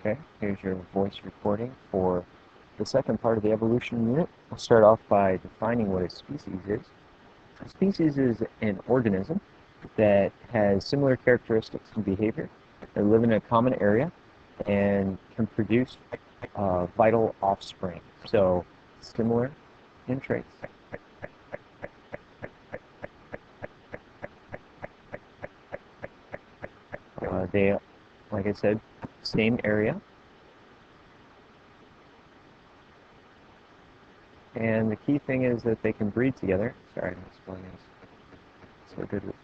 Okay, here's your voice recording for the second part of the evolution unit. We'll start off by defining what a species is. A species is an organism that has similar characteristics and behavior. They live in a common area and can produce vital offspring. So, similar in traits. They, like I said, same area. And the key thing is that they can breed together. Sorry, I'm explaining this so good with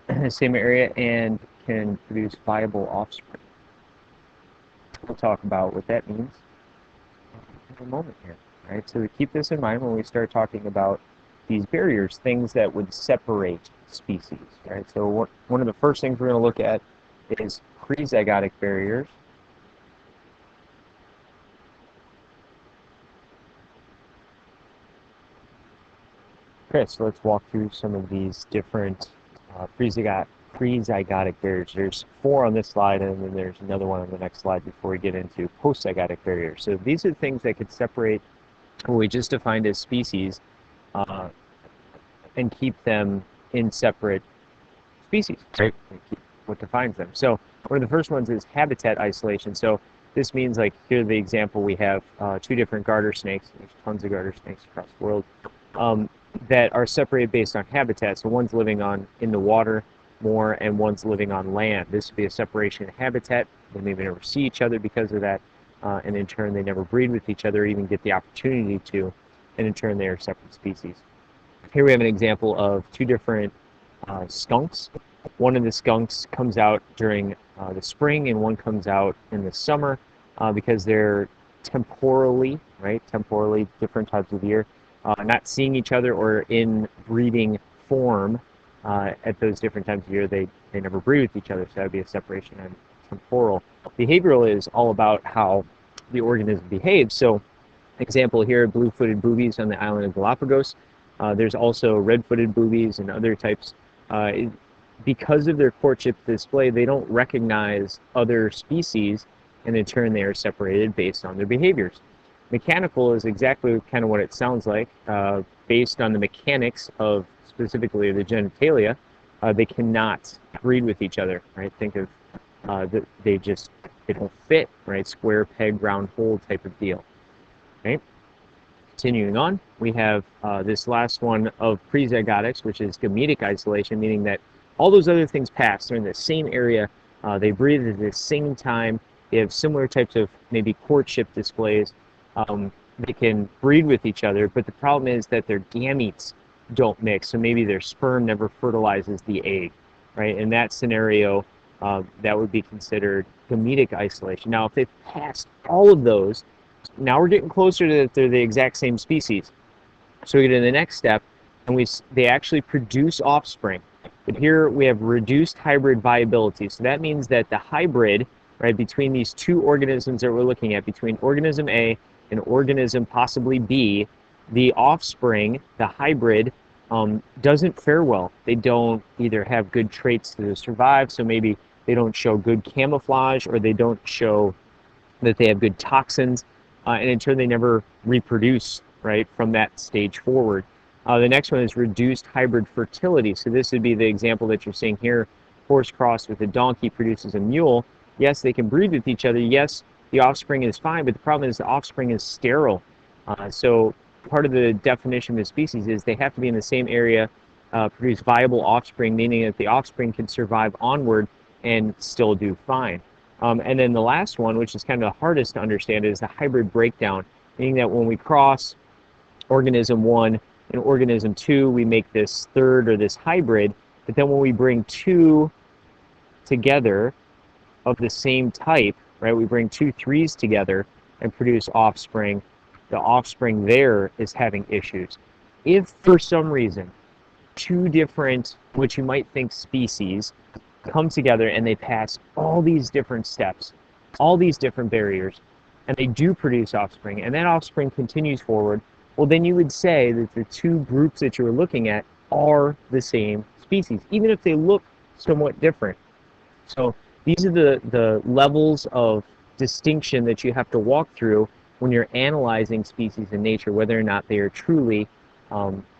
this. Same area and can produce viable offspring. We'll talk about what that means in a moment here. Right? So to keep this in mind when we start talking about these barriers, things that would separate species. Right? So one of the first things we're going to look at is prezygotic barriers. Okay, so let's walk through some of these different prezygotic barriers. There's 4 on this slide, and then there's another one on the next slide before we get into postzygotic barriers. So these are things that could separate what we just defined as species and keep them in separate species, right? What defines them. So one of the first ones is habitat isolation. So this means, like here the example, we have 2 different garter snakes. There's tons of garter snakes across the world. That are separated based on habitat. So one's living in the water more, and one's living on land. This would be a separation in habitat. They maybe never see each other because of that, and in turn they never breed with each other, or even get the opportunity to, and in turn they are separate species. Here we have an example of 2 different skunks. One of the skunks comes out during the spring, and one comes out in the summer because they're temporally different types of year. Not seeing each other or in breeding form at those different times of year, they never breed with each other, so that would be a separation on temporal. Behavioral is all about how the organism behaves. So, example here, blue-footed boobies on the island of Galapagos. There's also red-footed boobies and other types. Because of their courtship display, they don't recognize other species, and in turn they are separated based on their behaviors. Mechanical is exactly kind of what it sounds like. Based on the mechanics of specifically the genitalia, they cannot breed with each other, right? Think of they don't fit, right? Square peg, round hole type of deal, right? Continuing on, we have this last one of prezygotics, which is gametic isolation, meaning that all those other things pass. They're in the same area. They breed at the same time. They have similar types of maybe courtship displays. They can breed with each other, but the problem is that their gametes don't mix, so maybe their sperm never fertilizes the egg, right? In that scenario, that would be considered gametic isolation. Now, if they've passed all of those, now we're getting closer to that they're the exact same species. So we get to the next step, and they actually produce offspring. But here we have reduced hybrid viability. So that means that the hybrid, right, between these 2 organisms that we're looking at, between organism A and organism possibly B, the offspring, the hybrid, doesn't fare well. They don't either have good traits to survive, so maybe they don't show good camouflage, or they don't show that they have good toxins, and in turn they never reproduce, right, from that stage forward. The next one is reduced hybrid fertility. So this would be the example that you're seeing here. Horse crossed with a donkey produces a mule. Yes, they can breed with each other. Yes, the offspring is fine, but the problem is the offspring is sterile. So part of the definition of a species is they have to be in the same area, produce viable offspring, meaning that the offspring can survive onward and still do fine. And then the last one, which is kind of the hardest to understand, is the hybrid breakdown, meaning that when we cross organism 1 and organism 2, we make this third or this hybrid, but then when we bring 2 together of the same type, right, we bring 2 threes together and produce offspring, the offspring there is having issues. If for some reason 2 different, which you might think species, come together and they pass all these different steps, all these different barriers, and they do produce offspring, and that offspring continues forward, well, then you would say that the 2 groups that you're looking at are the same species, even if they look somewhat different. So these are the levels of distinction that you have to walk through when you're analyzing species in nature, whether or not they are truly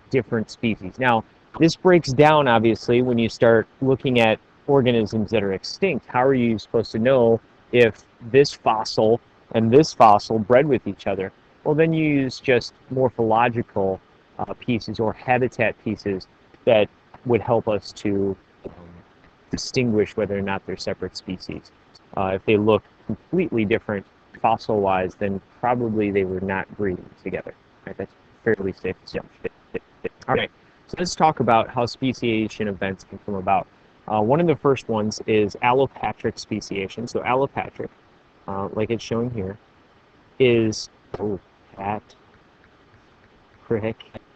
different species. Now, this breaks down, obviously, when you start looking at organisms that are extinct. How are you supposed to know if this fossil and this fossil bred with each other? Well, then you use just morphological pieces or habitat pieces that would help us to distinguish whether or not they're separate species. If they look completely different fossil-wise, then probably they were not breeding together. Right? That's fairly safe to say. All right, so let's talk about how speciation events can come about. One of the first ones is allopatric speciation. So allopatric, like it's shown here, is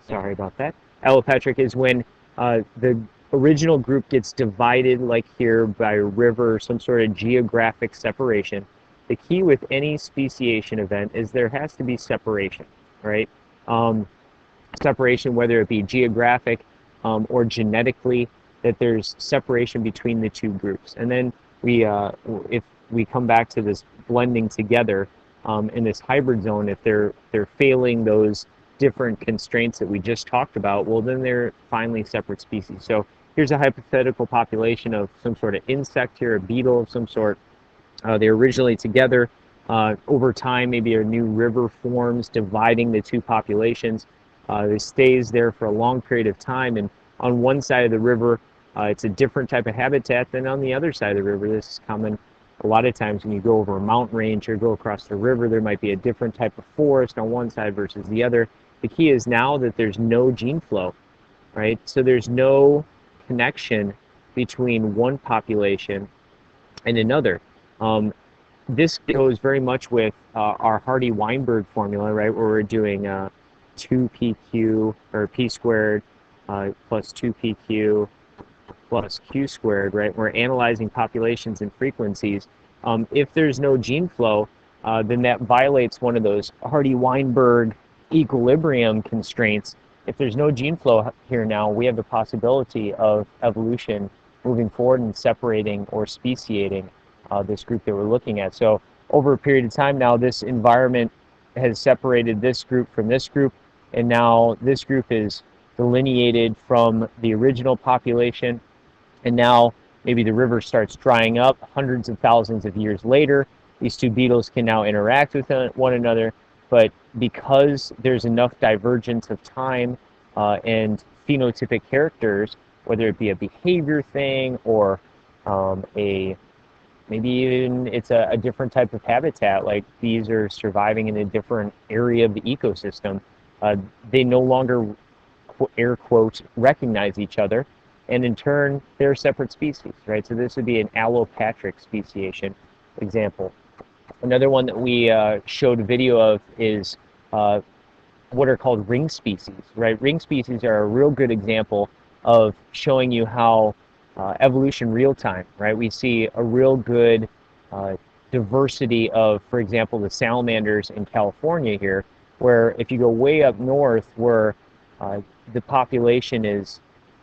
sorry about that. Allopatric is when the original group gets divided, like here, by a river or some sort of geographic separation. The key with any speciation event is there has to be separation, right? Separation, whether it be geographic or genetically, that there's separation between the two groups. And then if we come back to this blending together in this hybrid zone, if they're failing those different constraints that we just talked about, well, then they're finally separate species. So here's a hypothetical population of some sort of insect here, a beetle of some sort. They're originally together. Over time, maybe a new river forms, dividing the two populations. It stays there for a long period of time, and on one side of the river, it's a different type of habitat than on the other side of the river. This is common a lot of times when you go over a mountain range or go across the river. There might be a different type of forest on one side versus the other. The key is now that there's no gene flow, right? So there's no connection between one population and another. This goes very much with our Hardy-Weinberg formula, right, where we're doing 2pq, or p squared, plus 2pq plus q squared, right? We're analyzing populations and frequencies. If there's no gene flow, then that violates one of those Hardy-Weinberg equilibrium constraints. If there's no gene flow here now, we have the possibility of evolution moving forward and separating or speciating this group that we're looking at. So over a period of time now, this environment has separated this group from this group, and now this group is delineated from the original population, and now maybe the river starts drying up hundreds of thousands of years later. These two beetles can now interact with one another, but because there's enough divergence of time and phenotypic characters, whether it be a behavior thing or maybe even it's a different type of habitat, like bees are surviving in a different area of the ecosystem, they no longer, air quotes, recognize each other, and in turn, they're separate species, right? So this would be an allopatric speciation example. Another one that we showed a video of is what are called ring species, right? Ring species are a real good example of showing you how evolution real time, right? We see a real good diversity of, for example, the salamanders in California here, where if you go way up north where the population is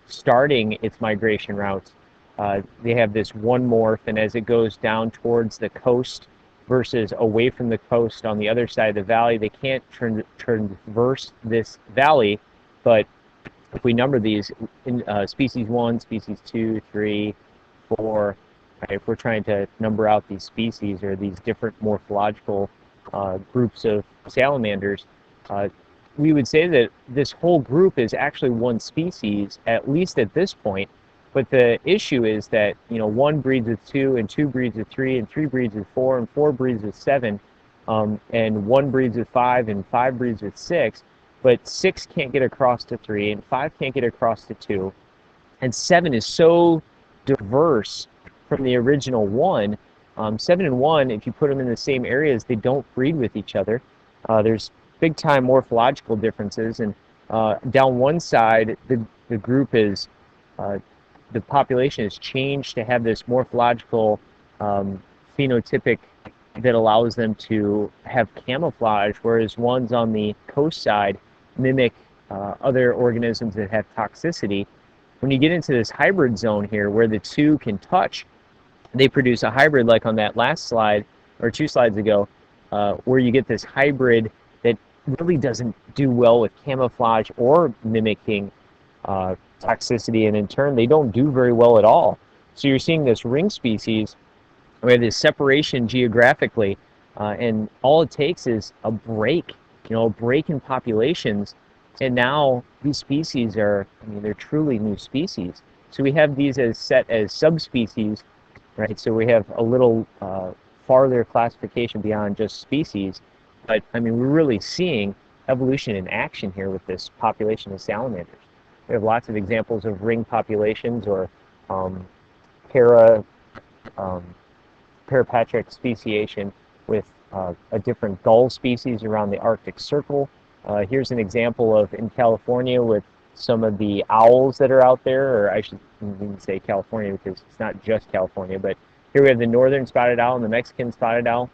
starting its migration routes, they have this one morph, and as it goes down towards the coast versus away from the coast on the other side of the valley, they can't traverse this valley, but if we number these in species 1, species 2, 3, 4, right, if we're trying to number out these species or these different morphological groups of salamanders, we would say that this whole group is actually one species, at least at this point. But the issue is that, you know, 1 breeds with 2, and 2 breeds with 3, and 3 breeds with 4, and 4 breeds with 7, and 1 breeds with 5, and 5 breeds with 6. But 6 can't get across to 3, and 5 can't get across to 2, and 7 is so diverse from the original 1. 7 and 1, if you put them in the same areas, they don't breed with each other. There's big time morphological differences, and down one side, the group is the population has changed to have this morphological phenotypic that allows them to have camouflage, whereas ones on the coast side mimic other organisms that have toxicity. When you get into this hybrid zone here where the two can touch, they produce a hybrid like on that last slide or 2 slides ago, where you get this hybrid that really doesn't do well with camouflage or mimicking toxicity, and in turn they don't do very well at all. So you're seeing this ring species where this separation geographically, and all it takes is a break, a break in populations, and now these species are, I mean, they're truly new species. So we have these as set as subspecies, right? So we have a little farther classification beyond just species, but I mean, we're really seeing evolution in action here with this population of salamanders. We have lots of examples of ring populations or para parapatric speciation with a different gull species around the Arctic Circle. Here's an example of in California with some of the owls that are out there, or I should even say California because it's not just California, but here we have the northern spotted owl and the Mexican spotted owl.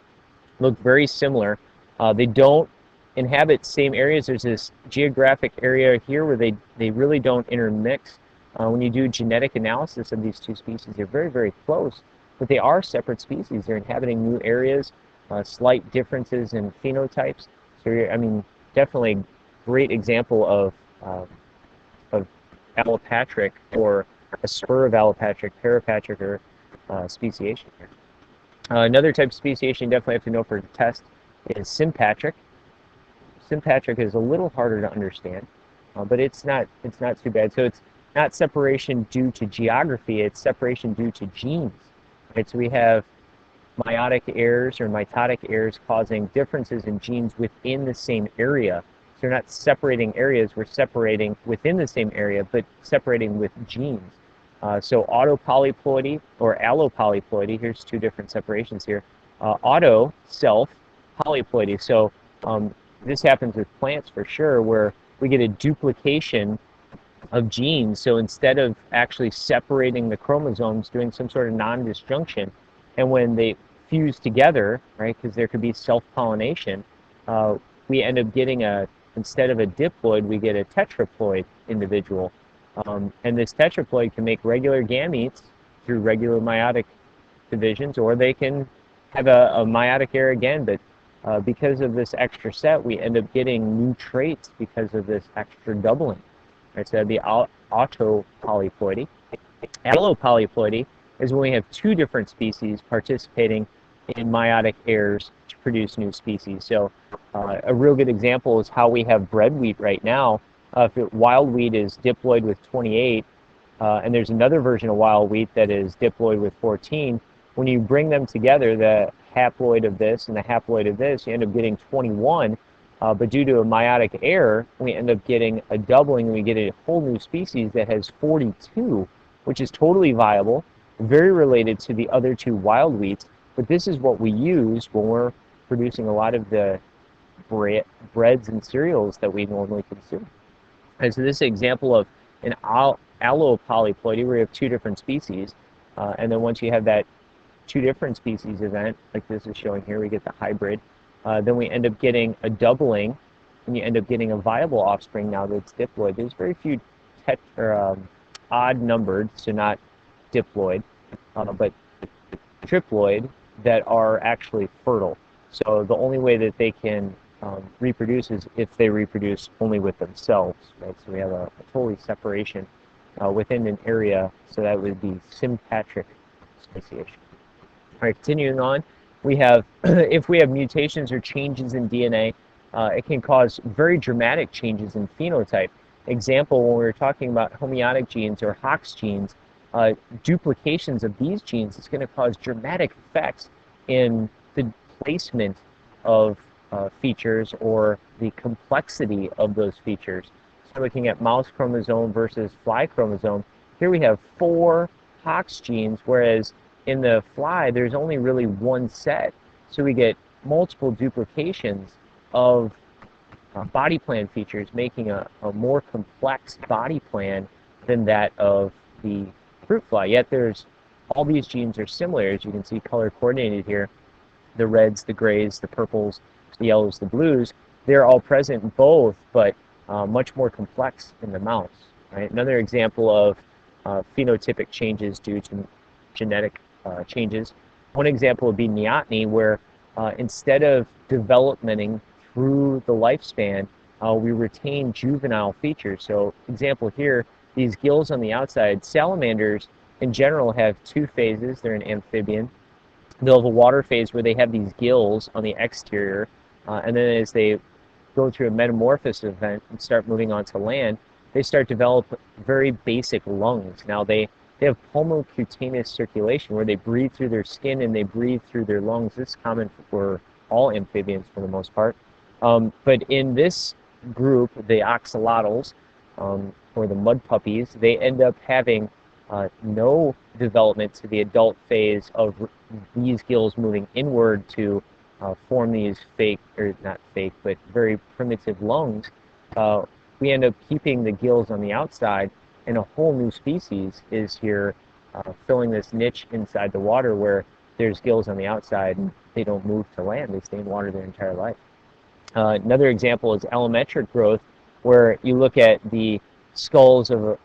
Look very similar. They don't inhabit same areas. There's this geographic area here where they really don't intermix. When you do genetic analysis of these two species, they're very, very close, but they are separate species. They're inhabiting new areas, slight differences in phenotypes. So, I mean, definitely great example of allopatric or a spur of allopatric, parapatric, or speciation here. Another type of speciation you definitely have to know for the test is sympatric. Sympatric is a little harder to understand, but it's not too bad. So it's not separation due to geography, it's separation due to genes. Right? So we have meiotic errors or mitotic errors causing differences in genes within the same area. So we're not separating areas, we're separating within the same area, but separating with genes. So autopolyploidy or allopolyploidy, here's two different separations here. Auto, self, polyploidy. So this happens with plants for sure, where we get a duplication of genes. So instead of actually separating the chromosomes, doing some sort of non-disjunction, and when they fuse together, right, because there could be self-pollination, we end up getting instead of a diploid, we get a tetraploid individual. And this tetraploid can make regular gametes through regular meiotic divisions, or they can have a meiotic error again, but because of this extra set, we end up getting new traits because of this extra doubling. Right, so that'd be autopolyploidy. Allopolyploidy is when we have two different species participating in meiotic errors to produce new species. So a real good example is how we have bread wheat right now. If wild wheat is diploid with 28, and there's another version of wild wheat that is diploid with 14, when you bring them together, the haploid of this and the haploid of this, you end up getting 21. But due to a meiotic error, we end up getting a doubling, and we get a whole new species that has 42, which is totally viable, very related to the other two wild wheats. But this is what we use when we're producing a lot of the breads and cereals that we normally consume. And so this is an example of an allopolyploidy where you have two different species. And then once you have that two different species event, like this is showing here, we get the hybrid. Then we end up getting a doubling, and you end up getting a viable offspring now that's diploid. There's very few odd numbered, so not diploid, but triploid that are actually fertile. So the only way that they can reproduce is if they reproduce only with themselves, right? So we have a totally separation within an area, so that would be sympatric speciation. All right, continuing on, we have, if we have mutations or changes in DNA, it can cause very dramatic changes in phenotype. Example, when we were talking about homeotic genes or Hox genes, duplications of these genes is going to cause dramatic effects in the placement of features or the complexity of those features. So looking at mouse chromosome versus fly chromosome, here we have 4 Hox genes, whereas in the fly there's only really one set. So we get multiple duplications of body plan features, making a more complex body plan than that of the fruit fly. Yet there's all these genes are similar, as you can see color coordinated here. The reds, the grays, the purples, the yellows, the blues, they're all present in both, but much more complex in the mouse. Right? Another example of phenotypic changes due to genetic changes. One example would be neoteny, where instead of developmenting through the lifespan, we retain juvenile features. So example here, these gills on the outside, salamanders in general have two phases. They're an amphibian. They'll have a water phase where they have these gills on the exterior, and then as they go through a metamorphosis event and start moving on to land, they start to develop very basic lungs. Now they have pulmocutaneous circulation where they breathe through their skin and they breathe through their lungs. This is common for all amphibians for the most part. But in this group, the axolotls, or the mud puppies, they end up having no development to the adult phase of these gills moving inward to form these fake, or not fake, but very primitive lungs. We end up keeping the gills on the outside, and a whole new species is here filling this niche inside the water where there's gills on the outside and they don't move to land. They stay in water their entire life. Another example is allometric growth, where you look at the skulls of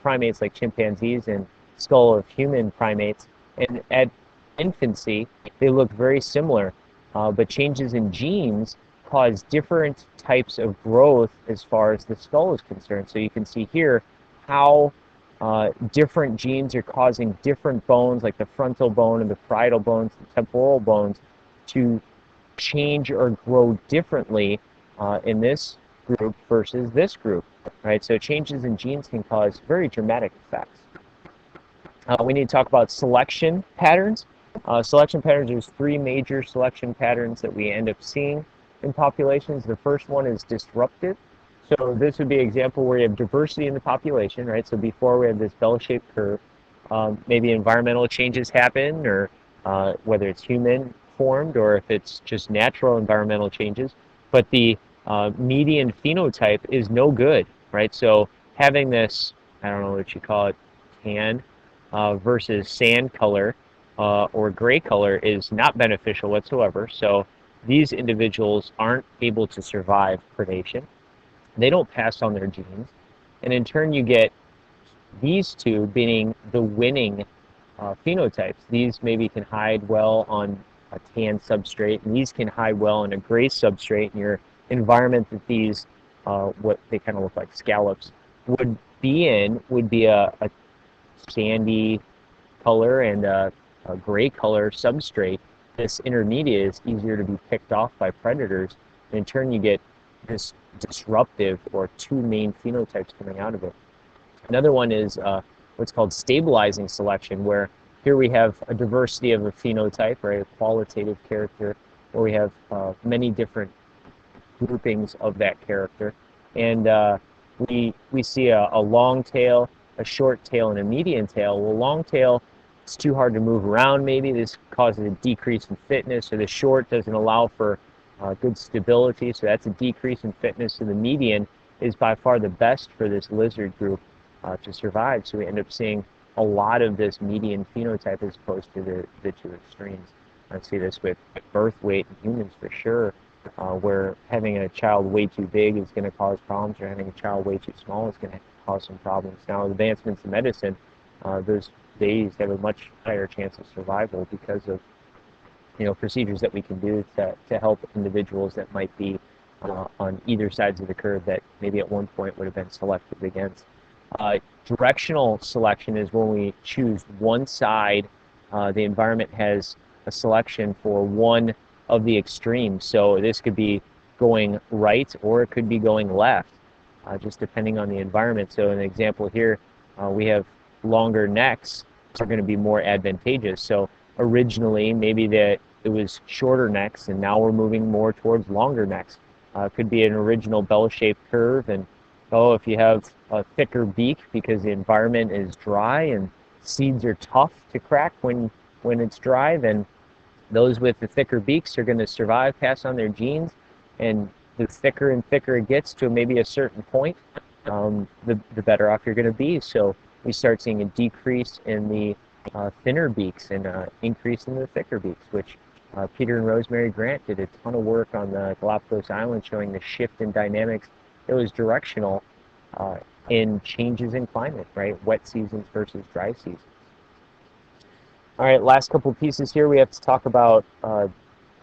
primates like chimpanzees and skull of human primates, and at infancy they look very similar, but changes in genes cause different types of growth as far as the skull is concerned. So you can see here how different genes are causing different bones, like the frontal bone and the parietal bones, the temporal bones, to change or grow differently in this group versus this group, right? So changes in genes can cause very dramatic effects. We need to talk about selection patterns. Selection patterns, there's three major selection patterns that we end up seeing in populations. The first one is disruptive. So this would be an example where you have diversity in the population, right? So before we have this bell-shaped curve, maybe environmental changes happen, or whether it's human formed or if it's just natural environmental changes, but the median phenotype is no good, right? So having this, I don't know what you call it, tan versus sand color or gray color is not beneficial whatsoever. So these individuals aren't able to survive predation. They don't pass on their genes. And in turn, you get these two being the winning phenotypes. These maybe can hide well on a tan substrate, and these can hide well on a gray substrate. And your environment that these, what they kind of look like scallops, would be in would be a sandy color and a gray color substrate. This intermediate is easier to be picked off by predators. And in turn, you get this disruptive or two main phenotypes coming out of it. Another one is what's called stabilizing selection, where here we have a diversity of a phenotype, right, a qualitative character, where we have many different groupings of that character. And we see a long tail, a short tail, and a median tail. Well, long tail, it's too hard to move around maybe. This causes a decrease in fitness, or the short doesn't allow for good stability, so that's a decrease in fitness. So the median is by far the best for this lizard group to survive. So we end up seeing a lot of this median phenotype as opposed to the two extremes. I see this with birth weight in humans for sure, where having a child way too big is going to cause problems, or having a child way too small is going to cause some problems. Now, advancements in medicine, those babies have a much higher chance of survival because of procedures that we can do to help individuals that might be on either sides of the curve that maybe at one point would have been selected against. Directional selection is when we choose one side. The environment has a selection for one of the extremes. So this could be going right or it could be going left, just depending on the environment. So an example here, we have longer necks are going to be more advantageous. So originally maybe that it was shorter necks, and now we're moving more towards longer necks. Could be an original bell-shaped curve, and if you have a thicker beak because the environment is dry and seeds are tough to crack when it's dry, then those with the thicker beaks are going to survive, pass on their genes, and the thicker and thicker it gets to maybe a certain point, the better off you're going to be. So we start seeing a decrease in the thinner beaks and increase in the thicker beaks, which Peter and Rosemary Grant did a ton of work on the Galapagos Islands showing the shift in dynamics. It was directional in changes in climate, right? Wet seasons versus dry seasons. All right, last couple pieces here. We have to talk about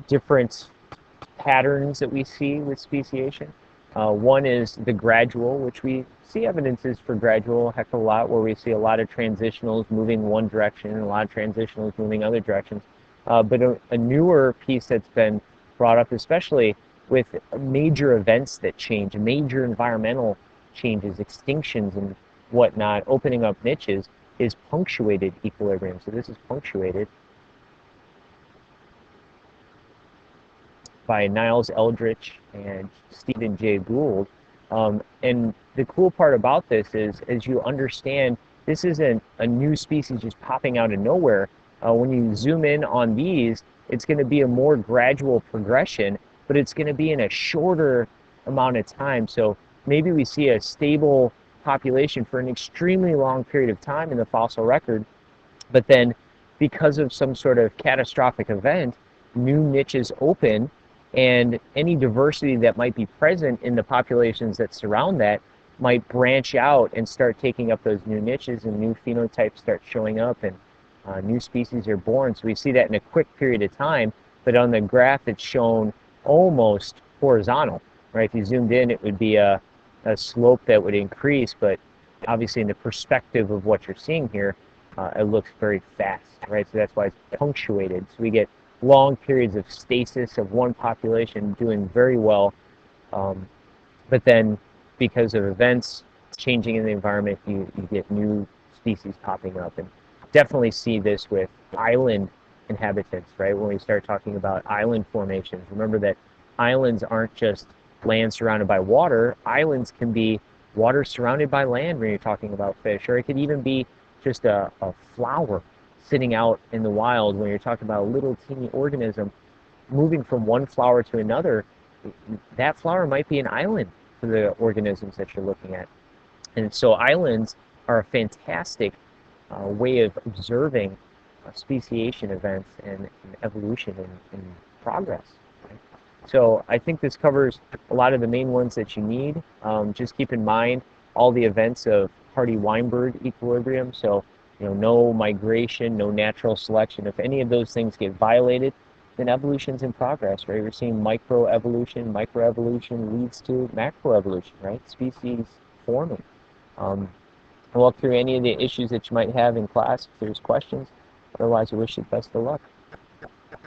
different patterns that we see with speciation. One is the gradual, which we see evidences for gradual a heck of a lot, where we see a lot of transitionals moving one direction and a lot of transitionals moving other directions. But a newer piece that's been brought up, especially with major events that change, major environmental changes, extinctions and whatnot, opening up niches, is punctuated equilibrium. So this is punctuated by Niles Eldredge and Stephen Jay Gould. And the cool part about this is, as you understand, this isn't a new species just popping out of nowhere. When you zoom in on these, it's going to be a more gradual progression, but it's going to be in a shorter amount of time. So maybe we see a stable population for an extremely long period of time in the fossil record, but then because of some sort of catastrophic event, new niches open, and any diversity that might be present in the populations that surround that might branch out and start taking up those new niches, and new phenotypes start showing up, and new species are born. So we see that in a quick period of time, but on the graph it's shown almost horizontal, right? If you zoomed in, it would be a slope that would increase, but obviously in the perspective of what you're seeing here, it looks very fast, right? So that's why it's punctuated. So we get long periods of stasis of one population doing very well, but then because of events changing in the environment, you get new species popping up. And definitely see this with island inhabitants, right? When we start talking about island formations, remember that islands aren't just land surrounded by water. Islands can be water surrounded by land when you're talking about fish, or it could even be just a flower sitting out in the wild when you're talking about a little teeny organism moving from one flower to another. That flower might be an island for the organisms that you're looking at. And so islands are a fantastic way of observing speciation events and evolution and progress. Right? So I think this covers a lot of the main ones that you need. Just keep in mind all the events of Hardy-Weinberg equilibrium. So, no migration, no natural selection. If any of those things get violated, then evolution's in progress, right? We're seeing microevolution. Microevolution leads to macroevolution, right? Species forming. I'll walk through any of the issues that you might have in class if there's questions. Otherwise, I wish you best of luck.